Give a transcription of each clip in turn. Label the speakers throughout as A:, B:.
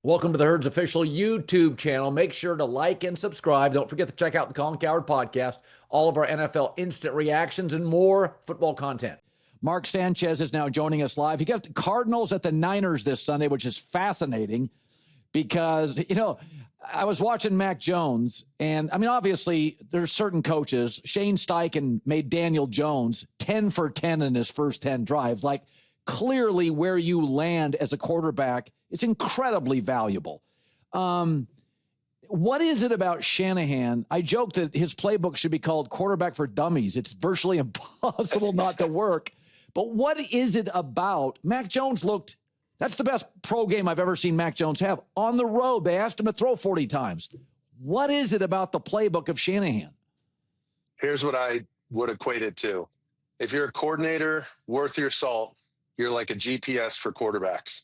A: Welcome to the Herd's official YouTube channel. Make sure to like and subscribe. Don't forget to check out the Colin Cowherd podcast, all of our NFL instant reactions, and more football content. Mark Sanchez is now joining us live. He got the Cardinals at the Niners this Sunday, which is fascinating because, I was watching Mac Jones, and, obviously, there's certain coaches. Shane Steichen made Daniel Jones 10 for 10 in his first 10 drives. Like, clearly where you land as a quarterback is incredibly valuable. What is it about Shanahan? I joke that his playbook should be called Quarterback for Dummies. It's virtually impossible not to work. But what is it about? Mac Jones that's the best pro game I've ever seen Mac Jones have. On the road, they asked him to throw 40 times. What is it about the playbook of Shanahan?
B: Here's what I would equate it to. If you're a coordinator worth your salt, you're like a GPS for quarterbacks.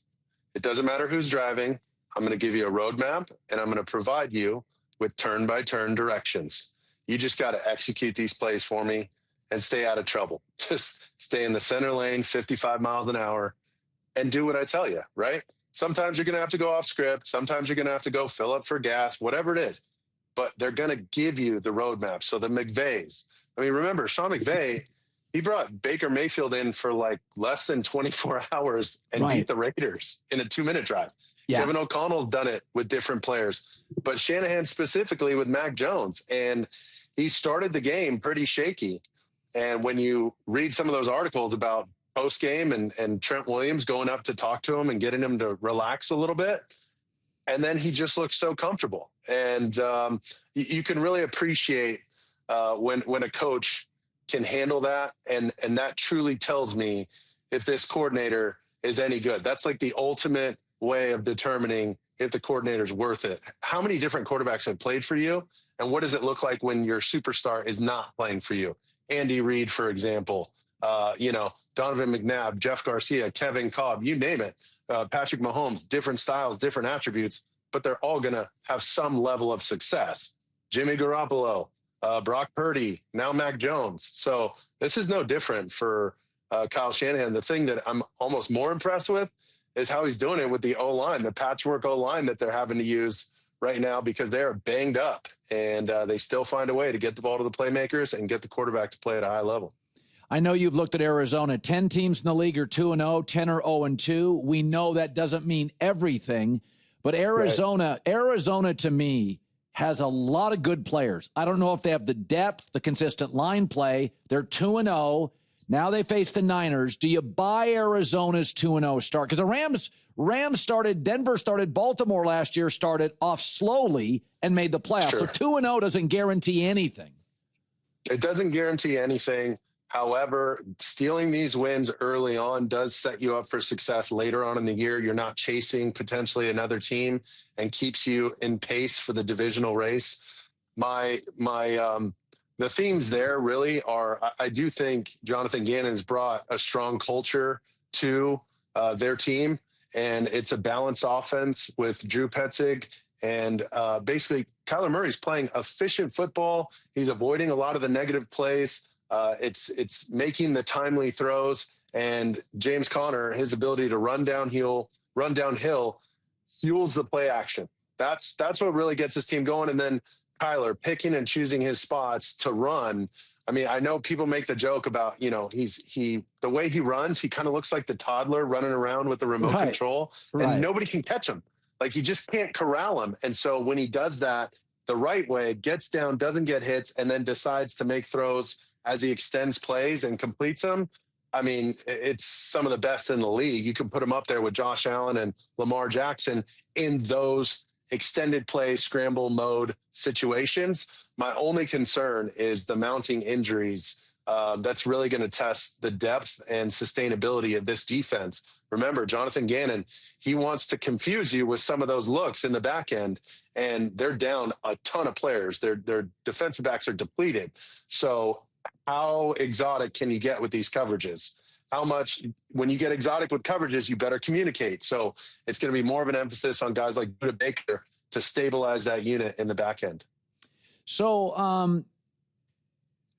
B: It doesn't matter who's driving. I'm going to give you a roadmap, and I'm going to provide you with turn-by-turn directions. You just got to execute these plays for me and stay out of trouble. Just stay in the center lane, 55 miles an hour, and do what I tell you, right? Sometimes you're going to have to go off script. Sometimes you're going to have to go fill up for gas, whatever it is. But they're going to give you the roadmap. So the McVays. Remember, Sean McVay, he brought Baker Mayfield in for like less than 24 hours and beat the Raiders in a 2-minute drive. Yeah. Kevin O'Connell's done it with different players, but Shanahan specifically with Mac Jones. And he started the game pretty shaky. And when you read some of those articles about post-game and Trent Williams going up to talk to him and getting him to relax a little bit, and then he just looked so comfortable. And you can really appreciate when a coach can handle that. And that truly tells me if this coordinator is any good. That's like the ultimate way of determining if the coordinator's worth it. How many different quarterbacks have played for you? And what does it look like when your superstar is not playing for you? Andy Reid, for example, Donovan McNabb, Jeff Garcia, Kevin Cobb, you name it. Patrick Mahomes, different styles, different attributes, but they're all going to have some level of success. Jimmy Garoppolo, Brock Purdy, now Mac Jones. So this is no different for Kyle Shanahan. The thing that I'm almost more impressed with is how he's doing it with the O-line, the patchwork O-line that they're having to use right now because they are banged up, and they still find a way to get the ball to the playmakers and get the quarterback to play at a high level.
A: I know you've looked at Arizona. 10 teams in the league are 2-0, 10 are 0-2. We know that doesn't mean everything, but Arizona to me has a lot of good players. I don't know if they have the depth, the consistent line play. They're 2-0. Now they face the Niners. Do you buy Arizona's 2-0 start? Because the Rams started, Denver started, Baltimore last year started off slowly and made the playoffs. Sure. So 2-0 doesn't guarantee anything.
B: It doesn't guarantee anything. However, stealing these wins early on does set you up for success later on in the year. You're not chasing potentially another team and keeps you in pace for the divisional race. The themes there really are, I do think Jonathan Gannon's brought a strong culture to their team, and it's a balanced offense with Drew Petzig. And basically, Kyler Murray's playing efficient football. He's avoiding a lot of the negative plays. It's making the timely throws, and James Conner, his ability to run downhill fuels the play action. That's what really gets his team going. And then Kyler picking and choosing his spots to run. I know people make the joke about, the way he runs, he kind of looks like the toddler running around with the remote control, and nobody can catch him. Like, you just can't corral him. And so when he does that the right way, gets down, doesn't get hits, and then decides to make throws as he extends plays and completes them, it's some of the best in the league. You can put him up there with Josh Allen and Lamar Jackson in those extended play, scramble mode situations. My only concern is the mounting injuries. That's really going to test the depth and sustainability of this defense. Remember, Jonathan Gannon, he wants to confuse you with some of those looks in the back end, and they're down a ton of players. Their defensive backs are depleted. So how exotic can you get with these coverages? How much, when you get exotic with coverages, you better communicate. So it's going to be more of an emphasis on guys like Budda Baker to stabilize that unit in the back end.
A: So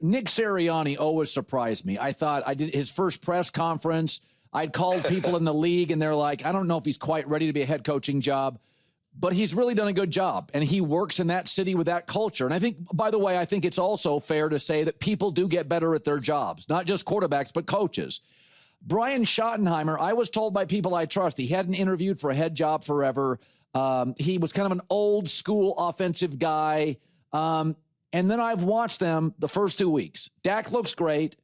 A: Nick Sirianni always surprised me. I thought I did his first press conference. I'd called people in the league, and they're like, I don't know if he's quite ready to be a head coaching job. but he's really done a good job, and he works in that city with that culture. And I think, by the way, I think it's also fair to say that people do get better at their jobs, not just quarterbacks, but coaches. Brian Schottenheimer, I was told by people I trust, he hadn't interviewed for a head job forever. He was kind of an old school offensive guy. And then I've watched them the first 2 weeks. Dak looks great.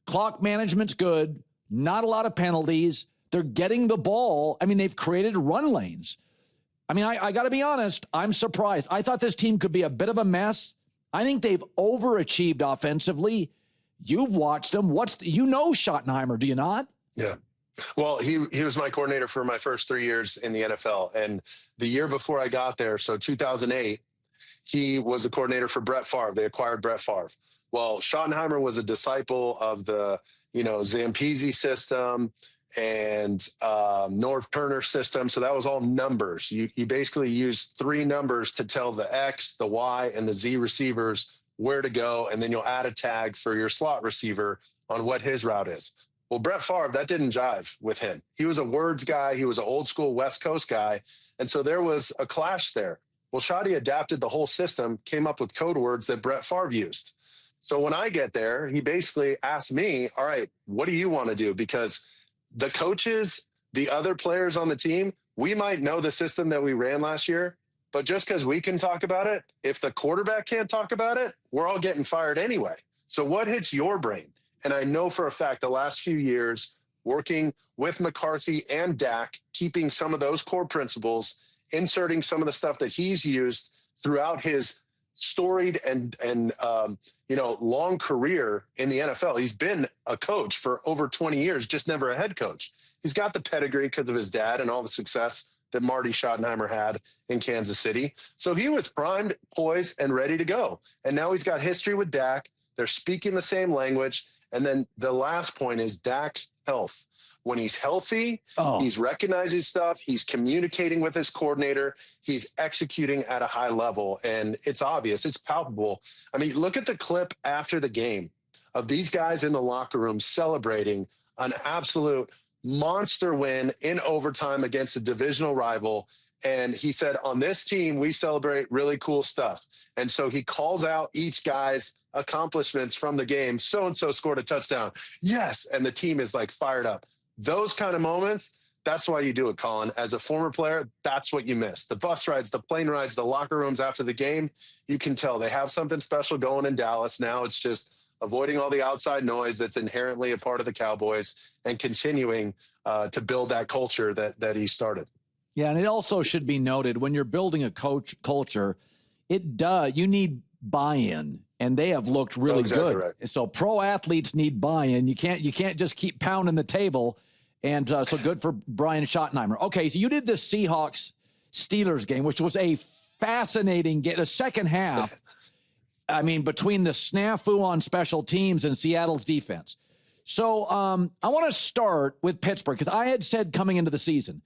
A: Clock management's good. Not a lot of penalties. They're getting the ball. I mean, they've created run lanes. I mean, I got to be honest. I'm surprised. I thought this team could be a bit of a mess. I think they've overachieved offensively. You've watched them. You know Schottenheimer, do you not?
B: Yeah. Well, he was my coordinator for my first 3 years in the NFL. And the year before I got there, so 2008, he was the coordinator for Brett Favre. They acquired Brett Favre. Well, Schottenheimer was a disciple of the, Zampese system and North Turner system. So that was all numbers. You basically used 3 numbers to tell the X, the Y, and the Z receivers where to go. And then you'll add a tag for your slot receiver on what his route is. Well, Brett Favre, that didn't jive with him. He was a words guy. He was an old school West Coast guy. And so there was a clash there. Well, Shotty adapted the whole system, came up with code words that Brett Favre used. So when I get there, he basically asked me, all right, what do you want to do? Because the coaches, the other players on the team, we might know the system that we ran last year, but just because we can talk about it, if the quarterback can't talk about it, we're all getting fired anyway. So what hits your brain? And I know for a fact the last few years, working with McCarthy and Dak, keeping some of those core principles, inserting some of the stuff that he's used throughout his storied and long career in the NFL. He's been a coach for over 20 years, just never a head coach. He's got the pedigree because of his dad and all the success that Marty Schottenheimer had in Kansas City. So he was primed, poised, and ready to go. And now he's got history with Dak. They're speaking the same language. And then the last point is Dak's health. When he's healthy, he's recognizing stuff. He's communicating with his coordinator. He's executing at a high level. And it's obvious. It's palpable. I mean, look at the clip after the game of these guys in the locker room celebrating an absolute monster win in overtime against a divisional rival. And he said, on this team, we celebrate really cool stuff. And so he calls out each guy's accomplishments from the game. So-and-so scored a touchdown. Yes. And the team is like fired up. Those kind of moments, that's why you do it, Colin. As a former player, that's what you miss. The bus rides, the plane rides, the locker rooms after the game, you can tell they have something special going in Dallas. Now it's just avoiding all the outside noise that's inherently a part of the Cowboys and continuing to build that culture that he started.
A: Yeah, and it also should be noted, when you're building a culture, you need buy-in, and they have looked really good. Right. So pro athletes need buy-in. You can't just keep pounding the table. And so good for Brian Schottenheimer. Okay, so you did the Seahawks-Steelers game, which was a fascinating game. The second half, I mean, between the snafu on special teams and Seattle's defense. So I want to start with Pittsburgh, because I had said coming into the season,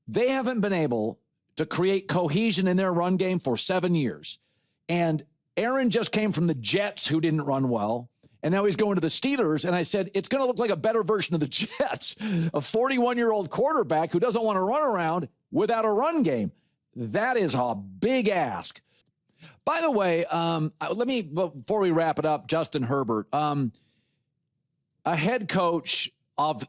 A: they haven't been able to create cohesion in their run game for 7 years. And Aaron just came from the Jets, who didn't run well. And now he's going to the Steelers. And I said, it's going to look like a better version of the Jets, a 41-year-old quarterback who doesn't want to run around without a run game. That is a big ask. By the way, before we wrap it up, Justin Herbert, a head coach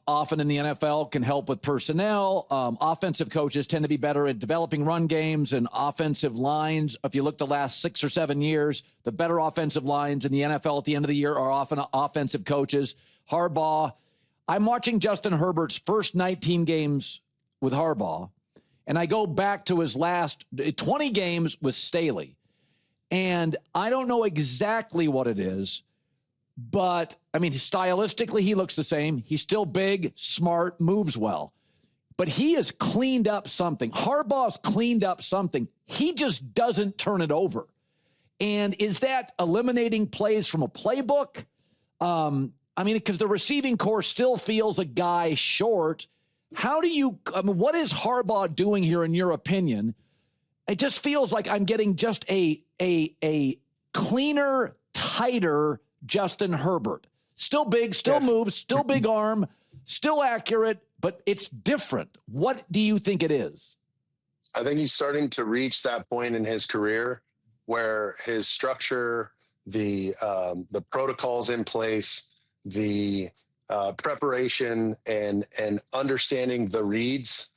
A: often in the NFL can help with personnel. Offensive coaches tend to be better at developing run games and offensive lines. If you look the last 6 or 7 years, the better offensive lines in the NFL at the end of the year are often offensive coaches. Harbaugh. I'm watching Justin Herbert's first 19 games with Harbaugh, and I go back to his last 20 games with Staley. And I don't know exactly what it is, but, I mean, stylistically, he looks the same. He's still big, smart, moves well. But he has cleaned up something. Harbaugh's cleaned up something. He just doesn't turn it over. And is that eliminating plays from a playbook? Because the receiving corps still feels a guy short. What is Harbaugh doing here, in your opinion? It just feels like I'm getting just a cleaner, tighter Justin Herbert. Still big, still moves, still big arm, still accurate, but it's different. What do you think it is?
B: I think he's starting to reach that point in his career where his structure, the protocols in place, the preparation, and understanding the reads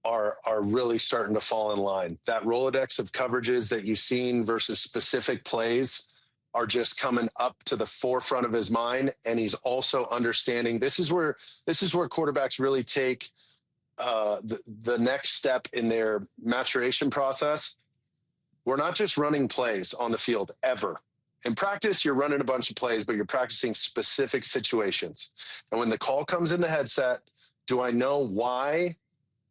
B: are really starting to fall in line. That Rolodex of coverages that you've seen versus specific plays are just coming up to the forefront of his mind, and he's also understanding this is where quarterbacks really take the next step in their maturation process. We're not just running plays on the field ever. In practice, you're running a bunch of plays, but you're practicing specific situations. And when the call comes in the headset, do I know why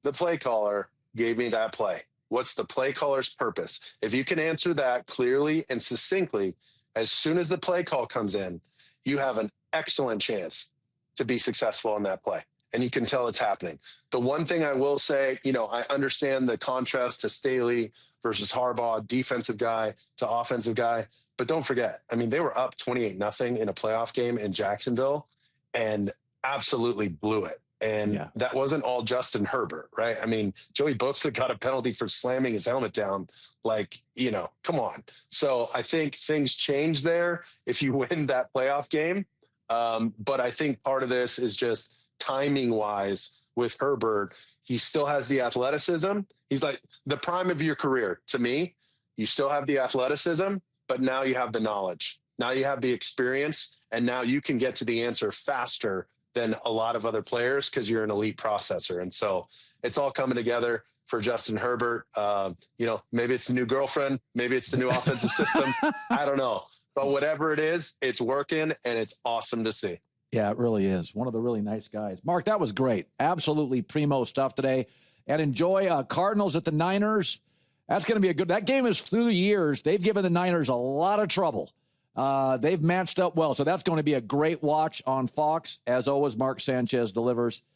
B: the play caller gave me that play? What's the play caller's purpose? If you can answer that clearly and succinctly, as soon as the play call comes in, you have an excellent chance to be successful on that play. And you can tell it's happening. The one thing I will say, I understand the contrast to Staley versus Harbaugh, defensive guy to offensive guy. But don't forget, they were up 28-0 in a playoff game in Jacksonville and absolutely blew it. And that wasn't all Justin Herbert, right? Joey Bosa got a penalty for slamming his helmet down. Come on. So I think things change there if you win that playoff game. But I think part of this is just timing-wise with Herbert. He still has the athleticism. He's like the prime of your career. To me, you still have the athleticism, but now you have the knowledge. Now you have the experience, and now you can get to the answer faster than a lot of other players because you're an elite processor. And so it's all coming together for Justin Herbert. Maybe it's the new girlfriend, maybe it's the new offensive system. I don't know. But whatever it is, it's working, and it's awesome to see.
A: Yeah, it really is. One of the really nice guys. Mark, that was great. Absolutely primo stuff today. And enjoy Cardinals at the Niners. That's going to be a good – that game is through the years. They've given the Niners a lot of trouble. They've matched up well. So that's going to be a great watch on Fox. As always, Mark Sanchez delivers